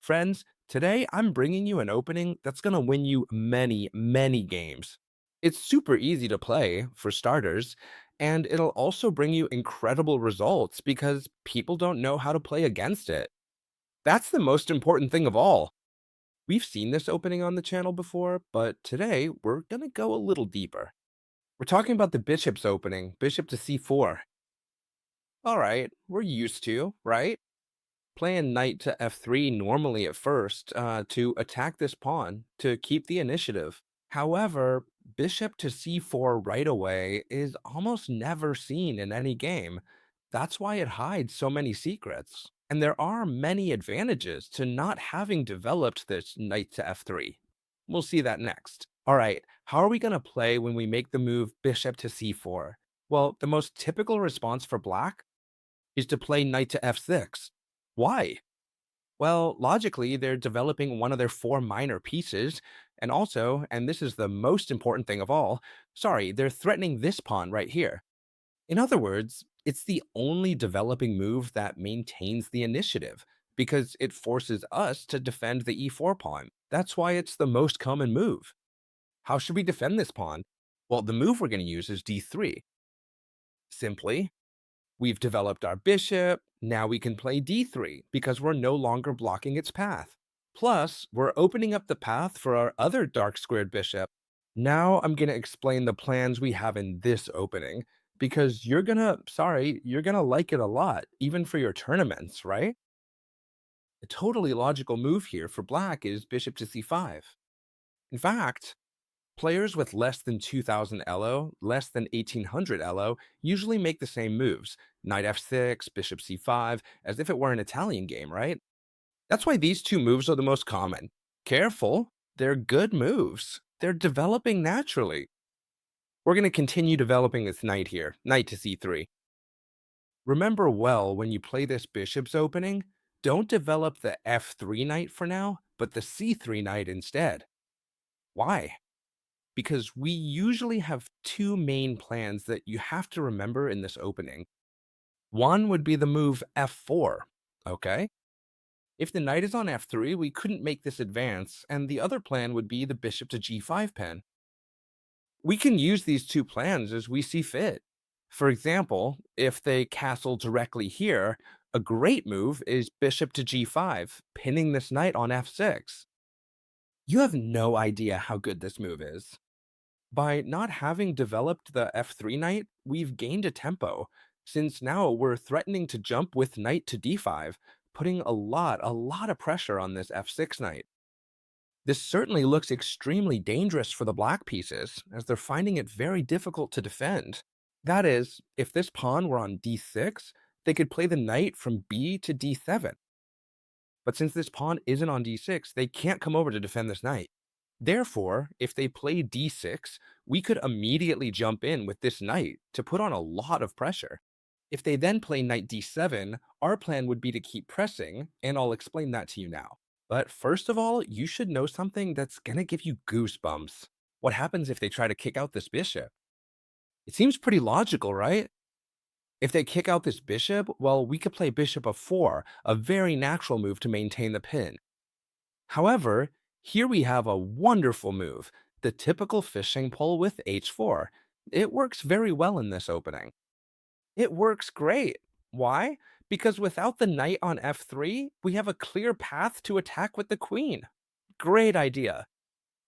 Friends, today I'm bringing you an opening that's going to win you many, many games. It's super easy to play, for starters, and it'll also bring you incredible results because people don't know how to play against it. That's the most important thing of all. We've seen this opening on the channel before, but today we're going to go a little deeper. We're talking about the bishop's opening, bishop to c4. All right, we're used to, right? Playing knight to f3 normally at first to attack this pawn to keep the initiative. However, bishop to c4 right away is almost never seen in any game. That's why it hides so many secrets. And there are many advantages to not having developed this knight to f3. We'll see that next. All right, how are we going to play when we make the move bishop to c4? Well, the most typical response for black is to play knight to f6. Why? Well, logically, they're developing one of their four minor pieces, and also, and this is the most important thing of all, sorry, they're threatening this pawn right here. In other words, it's the only developing move that maintains the initiative, because it forces us to defend the e4 pawn. That's why it's the most common move. How should we defend this pawn? Well, the move we're going to use is d3. Simply, we've developed our bishop, now we can play d3 because we're no longer blocking its path. Plus, we're opening up the path for our other dark squared bishop. Now I'm going to explain the plans we have in this opening because you're gonna like it a lot, even for your tournaments, right? A totally logical move here for black is bishop to c5. In fact, players with less than 2000 elo, less than 1800 elo, usually make the same moves knight f6, bishop c5, as if it were an Italian game, right? That's why these two moves are the most common. Careful, they're good moves. They're developing naturally. We're going to continue developing this knight here, knight to c3. Remember well when you play this bishop's opening, don't develop the f3 knight for now, but the c3 knight instead. Why? Because we usually have two main plans that you have to remember in this opening. One would be the move f4, okay? If the knight is on f3, we couldn't make this advance, and the other plan would be the bishop to g5 pin. We can use these two plans as we see fit. For example, if they castle directly here, a great move is bishop to g5, pinning this knight on f6. You have no idea how good this move is. By not having developed the f3 knight, we've gained a tempo, since now we're threatening to jump with knight to d5, putting a lot of pressure on this f6 knight. This certainly looks extremely dangerous for the black pieces, as they're finding it very difficult to defend. That is, if this pawn were on d6, they could play the knight from b to d7. But since this pawn isn't on d6, they can't come over to defend this knight. Therefore, if they play d6, we could immediately jump in with this knight to put on a lot of pressure. If they then play knight d7, our plan would be to keep pressing, and I'll explain that to you now. But first of all, you should know something that's gonna give you goosebumps. What happens if they try to kick out this bishop? It seems pretty logical, right? If they kick out this bishop, well, we could play bishop f4, a very natural move to maintain the pin. However, here we have a wonderful move, the typical fishing pole with h4. It works very well in this opening. It works great. Why? Because without the knight on f3, we have a clear path to attack with the queen. Great idea.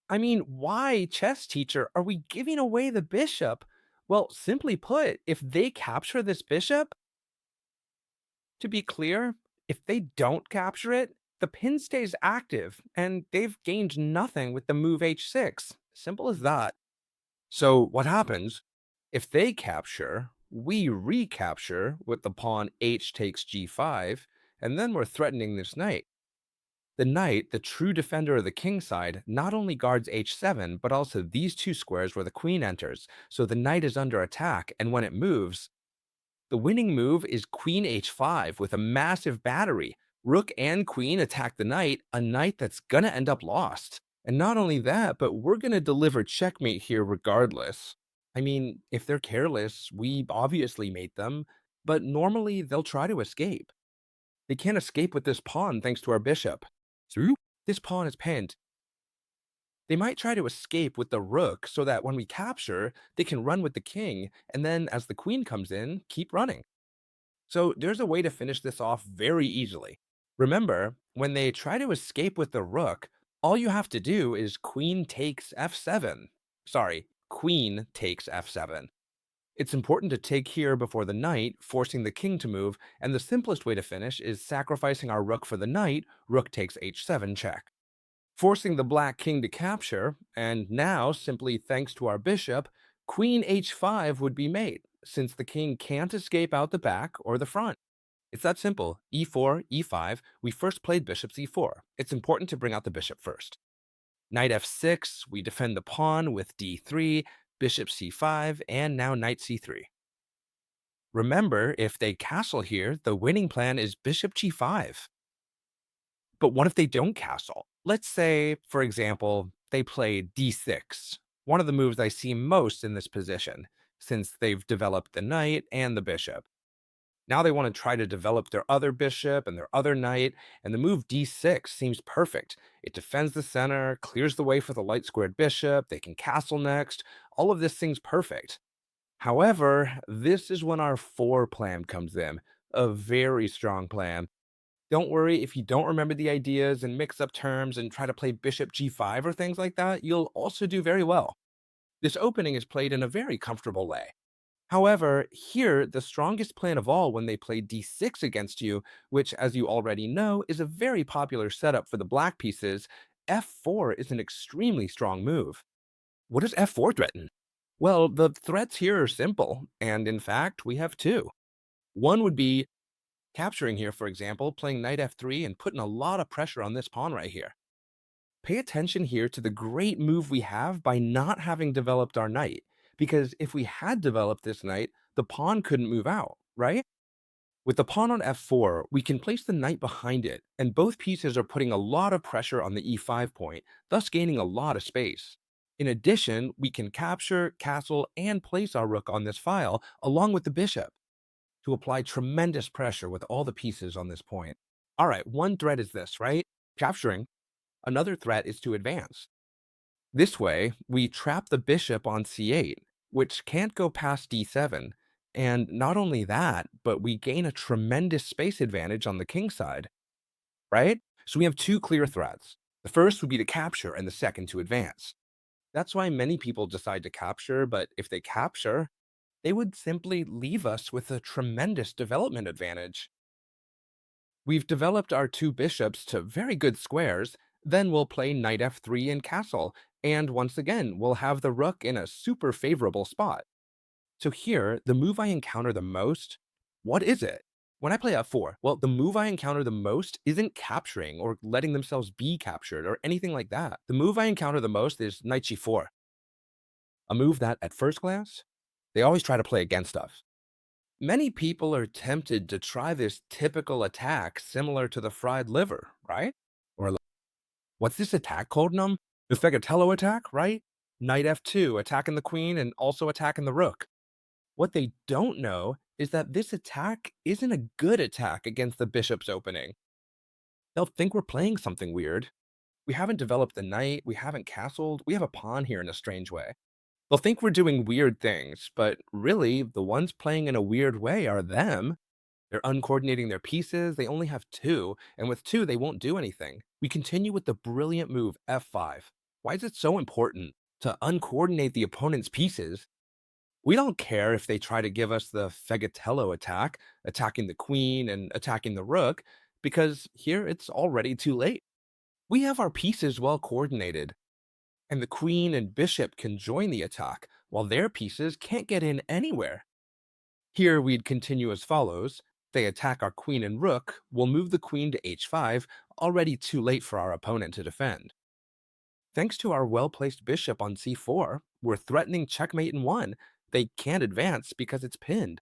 I mean, why, chess teacher, are we giving away the bishop? Well, simply put, if they capture this bishop, to be clear, if they don't capture it, the pin stays active, and they've gained nothing with the move h6. Simple as that. So what happens? If they capture, we recapture with the pawn h takes g5, and then we're threatening this knight. The knight, the true defender of the king side, not only guards h7, but also these two squares where the queen enters, so the knight is under attack, and when it moves, the winning move is queen h5 with a massive battery. Rook and queen attack the knight, a knight that's gonna end up lost. And not only that, but we're gonna deliver checkmate here regardless. I mean, if they're careless, we obviously mate them, but normally they'll try to escape. They can't escape with this pawn thanks to our bishop. Through this pawn is pinned. They might try to escape with the rook so that when we capture, they can run with the king, and then as the queen comes in, keep running. So there's a way to finish this off very easily. Remember, when they try to escape with the rook, all you have to do is queen takes f7. Sorry, queen takes f7. It's important to take here before the knight, forcing the king to move, and the simplest way to finish is sacrificing our rook for the knight, rook takes h7 check. Forcing the black king to capture, and now, simply thanks to our bishop, queen h5 would be made, since the king can't escape out the back or the front. It's that simple. e4, e5, we first played bishop's e4. It's important to bring out the bishop first. Knight f6, we defend the pawn with d3, bishop c5, and now knight c3. Remember, if they castle here, the winning plan is bishop g5. But what if they don't castle? Let's say, for example, they play d6, one of the moves I see most in this position, since they've developed the knight and the bishop. Now they want to try to develop their other bishop and their other knight, and the move d6 seems perfect. It defends the center, clears the way for the light squared bishop, they can castle next. All of this seems perfect. However, this is when our 4 plan comes in, a very strong plan. Don't worry if you don't remember the ideas and mix up terms and try to play bishop g5 or things like that, you'll also do very well. This opening is played in a very comfortable way. However, here, the strongest plan of all when they play d6 against you, which, as you already know, is a very popular setup for the black pieces, f4 is an extremely strong move. What does f4 threaten? Well, the threats here are simple, and in fact, we have two. One would be capturing here, for example, playing knight f3 and putting a lot of pressure on this pawn right here. Pay attention here to the great move we have by not having developed our knight, because if we had developed this knight, the pawn couldn't move out, right? With the pawn on f4, we can place the knight behind it, and both pieces are putting a lot of pressure on the e5 point, thus gaining a lot of space. In addition, we can capture, castle, and place our rook on this file along with the bishop to apply tremendous pressure with all the pieces on this point. All right, one threat is this, right? Capturing. Another threat is to advance. This way, we trap the bishop on c8, which can't go past d7. And not only that, but we gain a tremendous space advantage on the king side, right? So we have two clear threats. The first would be to capture, and the second to advance. That's why many people decide to capture, but if they capture, they would simply leave us with a tremendous development advantage. We've developed our two bishops to very good squares, then we'll play knight f3 and castle, and once again, we'll have the rook in a super favorable spot. So here, the move I encounter the most, what is it? When I play f4, well, the move I encounter the most isn't capturing or letting themselves be captured or anything like that. The move I encounter the most is knight g4, a move that, at first glance, they always try to play against us. Many people are tempted to try this typical attack similar to the fried liver, right? Or what's this attack called, Num? The Fegatello attack, right? Knight f2, attacking the queen and also attacking the rook. What they don't know is that this attack isn't a good attack against the bishop's opening. They'll think we're playing something weird. We haven't developed the knight, we haven't castled, we have a pawn here in a strange way. They'll think we're doing weird things, but really, the ones playing in a weird way are them. They're uncoordinating their pieces, they only have two, and with two, they won't do anything. We continue with the brilliant move f5. Why is it so important to uncoordinate the opponent's pieces? We don't care if they try to give us the Fegatello attack, attacking the queen and attacking the rook, because here it's already too late. We have our pieces well coordinated, and the queen and bishop can join the attack, while their pieces can't get in anywhere. Here we'd continue as follows. They attack our queen and rook, we'll move the queen to h5, already too late for our opponent to defend. Thanks to our well-placed bishop on c4, we're threatening checkmate in one. They can't advance because it's pinned.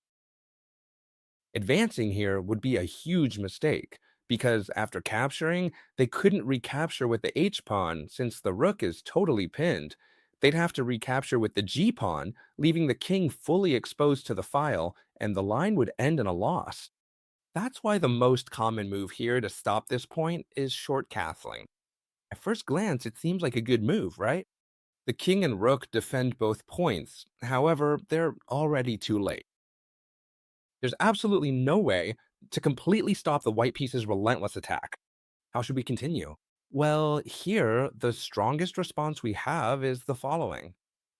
Advancing here would be a huge mistake, because after capturing, they couldn't recapture with the h-pawn since the rook is totally pinned. They'd have to recapture with the g-pawn, leaving the king fully exposed to the file, and the line would end in a loss. That's why the most common move here to stop this point is short castling. At first glance, it seems like a good move, right? The king and rook defend both points. However, they're already too late. There's absolutely no way to completely stop the white piece's relentless attack. How should we continue? Well, here, the strongest response we have is the following.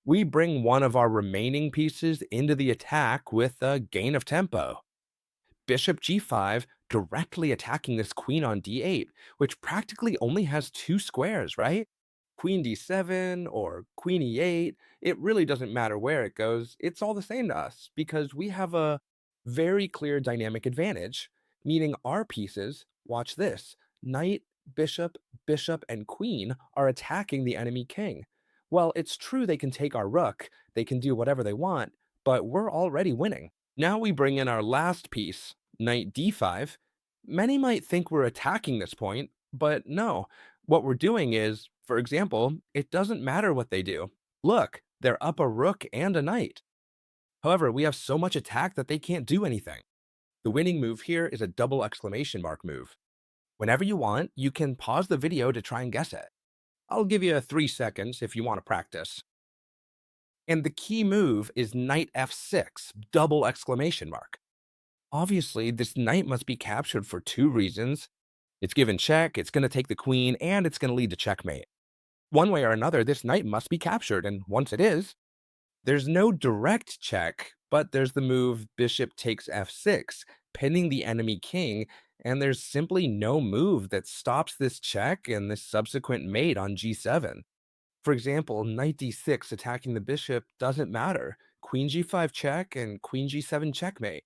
We bring one of our remaining pieces into the attack with a gain of tempo. Bishop g5 directly attacking this queen on d8, which practically only has two squares, right? Queen d7 or queen e8, it really doesn't matter where it goes. It's all the same to us because we have a very clear dynamic advantage, meaning our pieces, watch this, knight, bishop, bishop, and queen are attacking the enemy king. Well, it's true they can take our rook, they can do whatever they want, but we're already winning. Now we bring in our last piece, knight d5. Many might think we're attacking this point, but no. What we're doing is, for example, it doesn't matter what they do. Look, they're up a rook and a knight. However, we have so much attack that they can't do anything. The winning move here is a double exclamation mark move. Whenever you want, you can pause the video to try and guess it. I'll give you 3 seconds if you want to practice. And the key move is knight f6, double exclamation mark. Obviously, this knight must be captured for two reasons. It's given check, it's going to take the queen, and it's going to lead to checkmate. One way or another, this knight must be captured, and once it is, there's no direct check, but there's the move bishop takes f6, pinning the enemy king, and there's simply no move that stops this check and this subsequent mate on g7. For example, knight d6 attacking the bishop doesn't matter. Queen g5 check and queen g7 checkmate.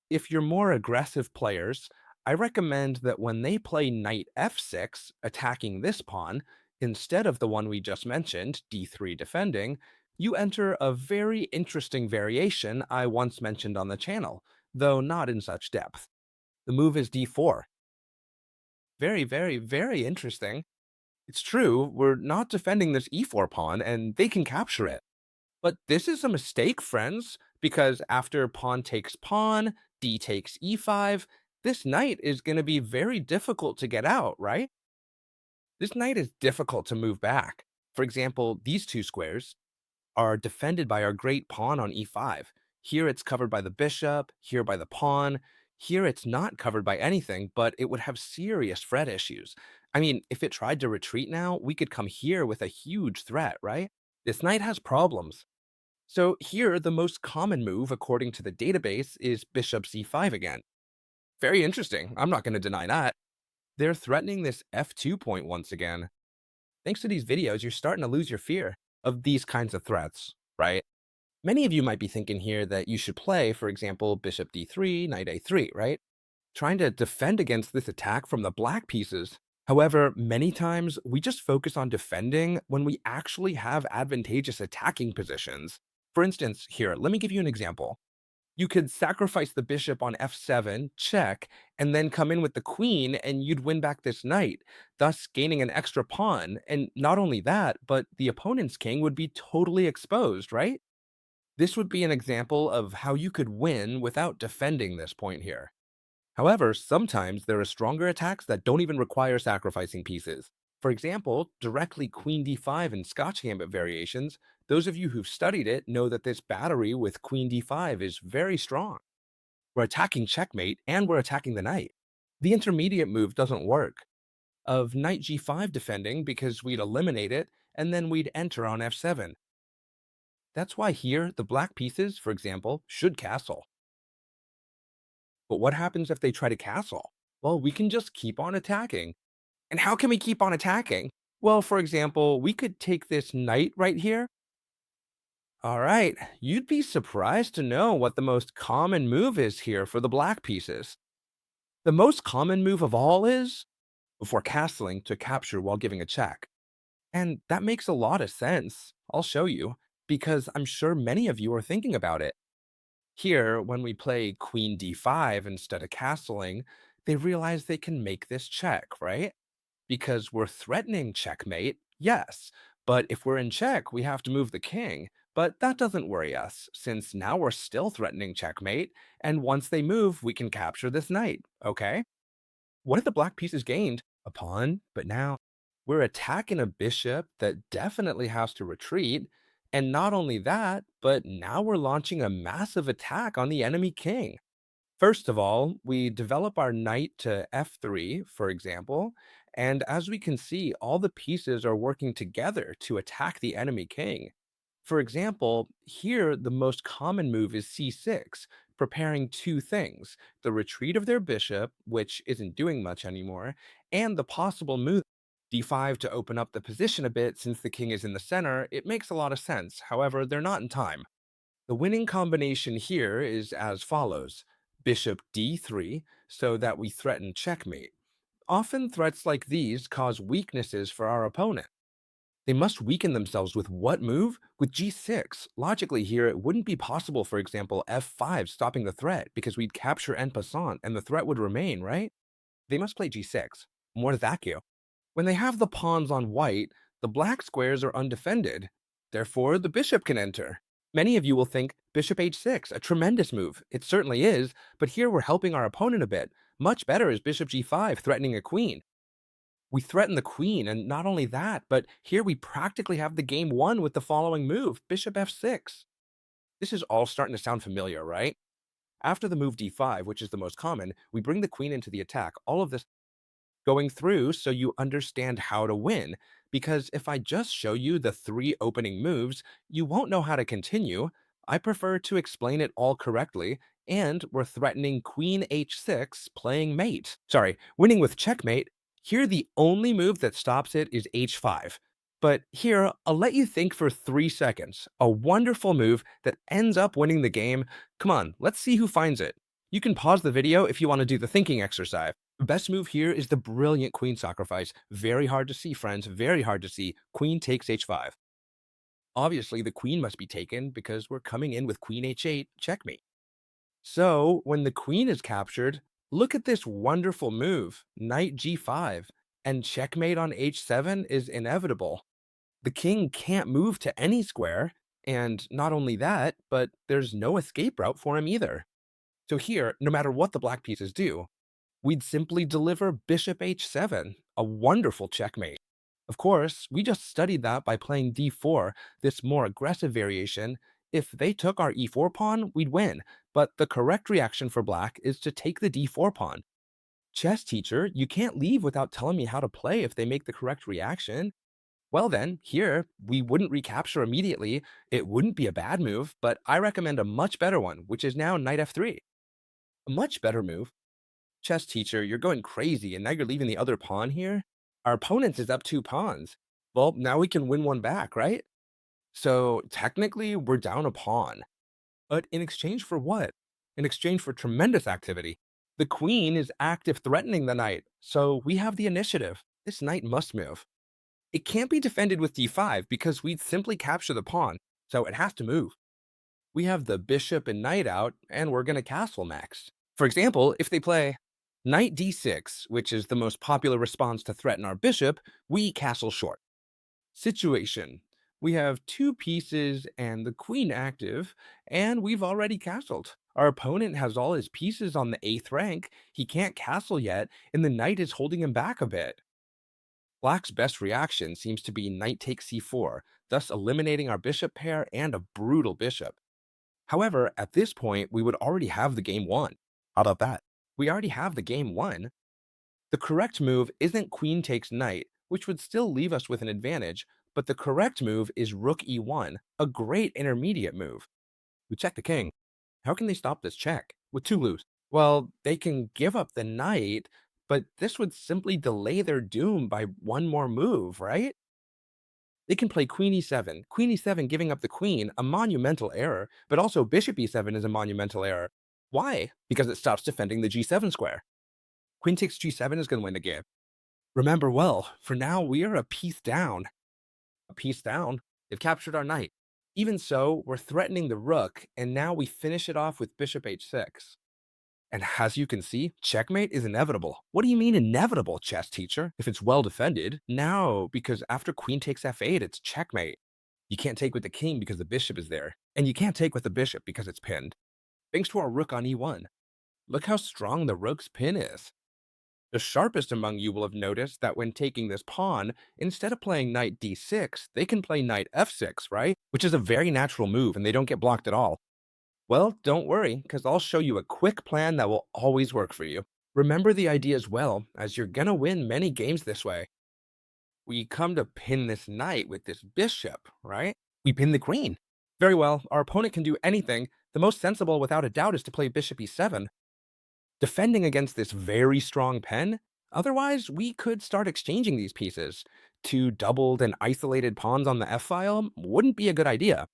If you're more aggressive players, I recommend that when they play knight f6, attacking this pawn, instead of the one we just mentioned, d3 defending, you enter a very interesting variation I once mentioned on the channel, though not in such depth. The move is d4. Very, very, very interesting. It's true, we're not defending this e4 pawn, and they can capture it. But this is a mistake, friends, because after pawn takes pawn, d takes e5, this knight is going to be very difficult to get out, right? This knight is difficult to move back. For example, these two squares are defended by our great pawn on e5. Here it's covered by the bishop, here by the pawn. Here it's not covered by anything, but it would have serious threat issues. I mean, if it tried to retreat now, we could come here with a huge threat, right? This knight has problems. So here, the most common move, according to the database, is bishop c5 again. Very interesting. I'm not going to deny that. They're threatening this f2 point once again. Thanks to these videos, you're starting to lose your fear of these kinds of threats, right? Many of you might be thinking here that you should play, for example, bishop d3, knight a3, right? Trying to defend against this attack from the black pieces. However, many times we just focus on defending when we actually have advantageous attacking positions. For instance, here, let me give you an example. You could sacrifice the bishop on f7, check, and then come in with the queen, and you'd win back this knight, thus gaining an extra pawn. And not only that, but the opponent's king would be totally exposed, right? This would be an example of how you could win without defending this point here. However, sometimes there are stronger attacks that don't even require sacrificing pieces. For example, directly queen d5 in Scotch gambit variations, those of you who've studied it know that this battery with queen d5 is very strong. We're attacking checkmate and we're attacking the knight. The intermediate move doesn't work. Of knight g5 defending because we'd eliminate it and then we'd enter on f7. That's why here the black pieces, for example, should castle. But what happens if they try to castle? Well, we can just keep on attacking. And how can we keep on attacking? Well, for example, we could take this knight right here. All right, you'd be surprised to know what the most common move is here for the black pieces. The most common move of all is before castling to capture while giving a check. And that makes a lot of sense. I'll show you, because I'm sure many of you are thinking about it. Here, when we play queen d5 instead of castling, they realize they can make this check, right? Because we're threatening checkmate, yes. But if we're in check, we have to move the king. But that doesn't worry us, since now we're still threatening checkmate, and once they move, we can capture this knight, okay? What if the black piece is gained? A pawn, but now we're attacking a bishop that definitely has to retreat. And not only that, but now we're launching a massive attack on the enemy king. First of all, we develop our knight to f3, for example, and as we can see, all the pieces are working together to attack the enemy king. For example, here the most common move is c6, preparing two things: the retreat of their bishop, which isn't doing much anymore, and the possible move d5 to open up the position a bit since the king is in the center. It makes a lot of sense. However, they're not in time. The winning combination here is as follows: Bishop d3, so that we threaten checkmate. Often threats like these cause weaknesses for our opponent. They must weaken themselves with what move? With g6. Logically here, it wouldn't be possible, for example, f5 stopping the threat because we'd capture en passant and the threat would remain, right? They must play g6. More to that you. When they have the pawns on white, the black squares are undefended. Therefore, the bishop can enter. Many of you will think bishop h6, a tremendous move. It certainly is, but here we're helping our opponent a bit. Much better is bishop g5, threatening a queen. We threaten the queen, and not only that, but here we practically have the game won with the following move, bishop f6. This is all starting to sound familiar, right? After the move d5, which is the most common, we bring the queen into the attack. All of this going through so you understand how to win. Because if I just show you the three opening moves, you won't know how to continue. I prefer to explain it all correctly, and we're threatening queen h6, playing mate. Sorry, winning with checkmate. Here, the only move that stops it is h5. But here, I'll let you think for 3 seconds. A wonderful move that ends up winning the game. Come on, let's see who finds it. You can pause the video if you want to do the thinking exercise. Best move here is the brilliant queen sacrifice. Very hard to see, friends. Very hard to see. Queen takes h5. Obviously, the queen must be taken because we're coming in with queen h8, checkmate. So, when the queen is captured, look at this wonderful move, knight g5, and checkmate on h7 is inevitable. The king can't move to any square, and not only that, but there's no escape route for him either. So here, no matter what the black pieces do, we'd simply deliver bishop h7, a wonderful checkmate. Of course, we just studied that by playing d4, this more aggressive variation. If they took our e4 pawn, we'd win, but the correct reaction for black is to take the d4 pawn. Chess teacher, you can't leave without telling me how to play if they make the correct reaction. Well then, here, we wouldn't recapture immediately. It wouldn't be a bad move, but I recommend a much better one, which is now knight f3. A much better move. Chess teacher, you're going crazy, and now you're leaving the other pawn here? Our opponent is up two pawns. Well, now we can win one back, right? So technically, we're down a pawn. But in exchange for what? In exchange for tremendous activity. The queen is active threatening the knight, so we have the initiative. This knight must move. It can't be defended with d5 because we'd simply capture the pawn, so it has to move. We have the bishop and knight out, and we're going to castle next. For example, if they play knight d6, which is the most popular response to threaten our bishop, we castle short. Situation. We have two pieces and the queen active, and we've already castled. Our opponent has all his pieces on the 8th rank, he can't castle yet, and the knight is holding him back a bit. Black's best reaction seems to be knight takes c4, thus eliminating our bishop pair and a brutal bishop. However, at this point, we would already have the game won. How about that? We already have the game won. The correct move isn't queen takes knight, which would still leave us with an advantage, but the correct move is rook e1, a great intermediate move. We check the king. How can they stop this check with two loose? Well, they can give up the knight, but this would simply delay their doom by one more move, right? They can play queen e7. Queen e7 giving up the queen, a monumental error, but also bishop e7 is a monumental error. Why? Because it stops defending the g7 square. Queen takes g7 is going to win the game. Remember well, for now we are a piece down. A piece down? They've captured our knight. Even so, we're threatening the rook, and now we finish it off with bishop h6. And as you can see, checkmate is inevitable. What do you mean inevitable, chess teacher? If it's well defended? No, because after queen takes f8, it's checkmate. You can't take with the king because the bishop is there, and you can't take with the bishop because it's pinned. Thanks to our rook on e1. Look how strong the rook's pin is. The sharpest among you will have noticed that when taking this pawn, instead of playing knight d6, they can play knight f6, right? Which is a very natural move, and they don't get blocked at all. Well, don't worry, because I'll show you a quick plan that will always work for you. Remember the idea as well, as you're gonna win many games this way. We come to pin this knight with this bishop, right? We pin the queen. Very well, our opponent can do anything. The most sensible, without a doubt, is to play bishop e7, defending against this very strong pen. Otherwise, we could start exchanging these pieces. Two doubled and isolated pawns on the f file wouldn't be a good idea.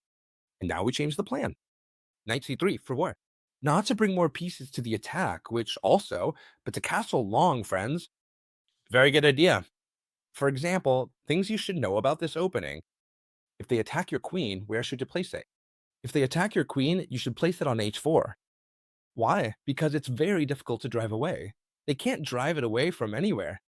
And now we change the plan. Knight c3 for war. Not to bring more pieces to the attack, which also, but to castle long, friends. Very good idea. For example, things you should know about this opening. If they attack your queen, where should you place it? If they attack your queen, you should place it on h4. Why? Because it's very difficult to drive away. They can't drive it away from anywhere.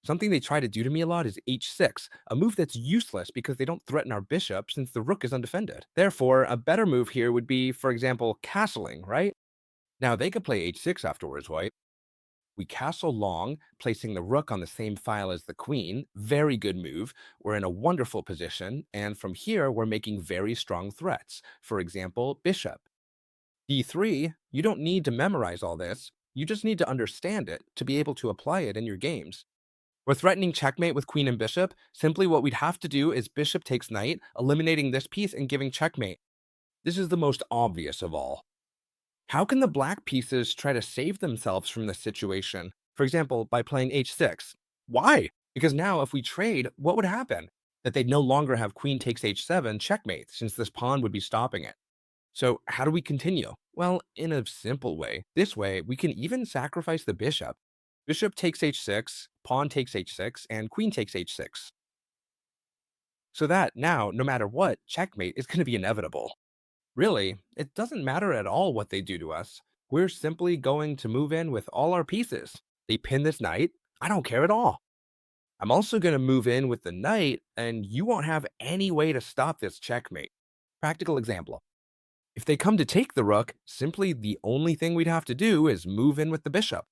Something they try to do to me a lot is h6, a move that's useless because they don't threaten our bishop since the rook is undefended. Therefore, a better move here would be, for example, castling, right? Now, they could play h6 afterwards, right? We castle long, placing the rook on the same file as the queen. Very good move. We're in a wonderful position, and from here, we're making very strong threats. For example, bishop. d3, you don't need to memorize all this. You just need to understand it to be able to apply it in your games. We're threatening checkmate with queen and bishop. Simply what we'd have to do is bishop takes knight, eliminating this piece and giving checkmate. This is the most obvious of all. How can the black pieces try to save themselves from this situation? For example, by playing h6. Why? Because now if we trade, what would happen? That they'd no longer have queen takes h7 checkmate, since this pawn would be stopping it. So how do we continue? Well, in a simple way. This way, we can even sacrifice the bishop. Bishop takes h6, pawn takes h6, and queen takes h6. So that now, no matter what, checkmate is going to be inevitable. Really, it doesn't matter at all what they do to us. We're simply going to move in with all our pieces. They pin this knight, I don't care at all. I'm also going to move in with the knight, and you won't have any way to stop this checkmate. Practical example. If they come to take the rook, simply the only thing we'd have to do is move in with the bishop.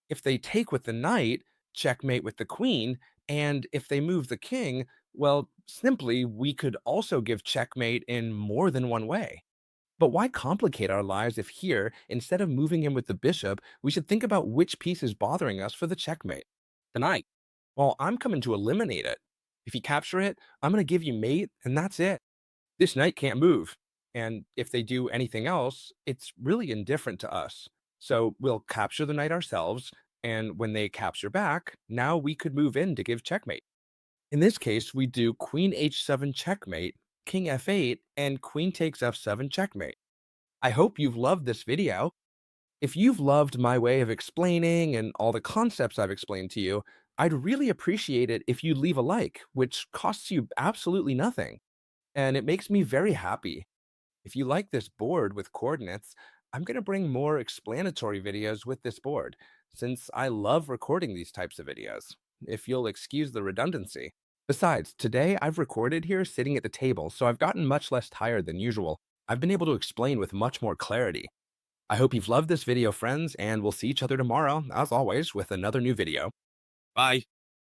If they take with the knight, checkmate with the queen, and if they move the king, well, simply we could also give checkmate in more than one way. But why complicate our lives if here, instead of moving in with the bishop, we should think about which piece is bothering us for the checkmate? The knight. Well, I'm coming to eliminate it. If you capture it, I'm going to give you mate, and that's it. This knight can't move. And if they do anything else, it's really indifferent to us. So we'll capture the knight ourselves, and when they capture back, now we could move in to give checkmate. In this case, we do queen h7 checkmate, king f8, and queen takes f7 checkmate. I hope you've loved this video. If you've loved my way of explaining and all the concepts I've explained to you, I'd really appreciate it if you'd leave a like, which costs you absolutely nothing. And it makes me very happy. If you like this board with coordinates, I'm going to bring more explanatory videos with this board, since I love recording these types of videos, if you'll excuse the redundancy. Besides, today I've recorded here sitting at the table, so I've gotten much less tired than usual. I've been able to explain with much more clarity. I hope you've loved this video, friends, and we'll see each other tomorrow, as always, with another new video. Bye!